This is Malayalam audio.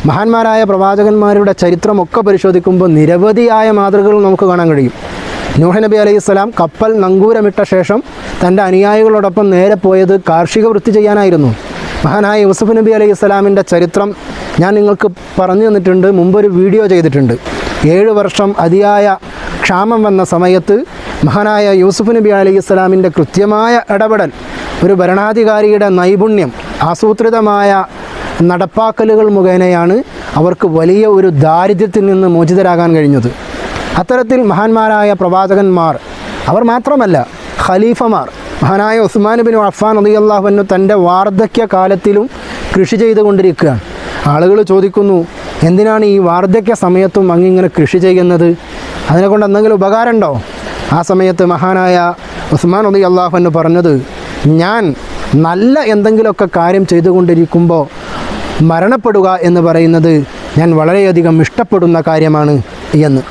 മഹാന്മാരായ പ്രവാചകന്മാരുടെ ചരിത്രമൊക്കെ പരിശോധിക്കുമ്പോൾ നിരവധിയായ മാതൃകകൾ നമുക്ക് കാണാൻ കഴിയും. നൂഹ് നബി അലൈഹിസ്സലാം കപ്പൽ നങ്കൂരമിട്ട ശേഷം തൻ്റെ അനുയായികളോടൊപ്പം നേരെ പോയത് കാർഷിക വൃത്തി ചെയ്യാനായിരുന്നു. മഹാനായ യൂസുഫ് നബി അലൈഹിസ്സലാമിൻ്റെ ചരിത്രം ഞാൻ നിങ്ങൾക്ക് പറഞ്ഞു തന്നിട്ടുണ്ട്, മുമ്പൊരു വീഡിയോ ചെയ്തിട്ടുണ്ട്. 7 വർഷം അതിയായ ക്ഷാമം വന്ന സമയത്ത് മഹാനായ യൂസുഫ് നബി അലൈഹിസ്സലാമിൻ്റെ കൃത്യമായ ഇടപെടൽ, ഒരു ഭരണാധികാരിയുടെ നൈപുണ്യം, ആസൂത്രിതമായ നടപ്പാക്കലുകൾ മുഖേനയാണ് അവർക്ക് വലിയ ഒരു ദാരിദ്ര്യത്തിൽ നിന്ന് മോചിതരാകാൻ കഴിഞ്ഞത്. അത്തരത്തിൽ മഹാന്മാരായ പ്രവാചകന്മാർ, അവർ മാത്രമല്ല ഖലീഫമാർ, മഹാനായ ഉസ്മാൻ ബിൻ അഫ്ഫാൻ റളിയല്ലാഹു അൻഹു തൻ്റെ വാർദ്ധക്യകാലത്തിലും കൃഷി ചെയ്തുകൊണ്ടിരിക്കുകയാണ്. ആളുകൾ ചോദിക്കുന്നു, എന്തിനാണ് ഈ വാർദ്ധക്യ സമയത്തും അങ്ങിങ്ങനെ കൃഷി ചെയ്യുന്നത്? അതിനെക്കൊണ്ട് എന്തെങ്കിലും ഉപകാരമുണ്ടോ? ആ സമയത്ത് മഹാനായ ഉസ്മാൻ റളിയല്ലാഹു അൻഹു പറഞ്ഞത്, ഞാൻ നല്ല എന്തെങ്കിലുമൊക്കെ കാര്യം ചെയ്തുകൊണ്ടിരിക്കുമ്പോൾ മരണപ്പെടുക എന്ന് പറയുന്നത് ഞാൻ വളരെയധികം ഇഷ്ടപ്പെടുന്ന കാര്യമാണ് എന്ന്.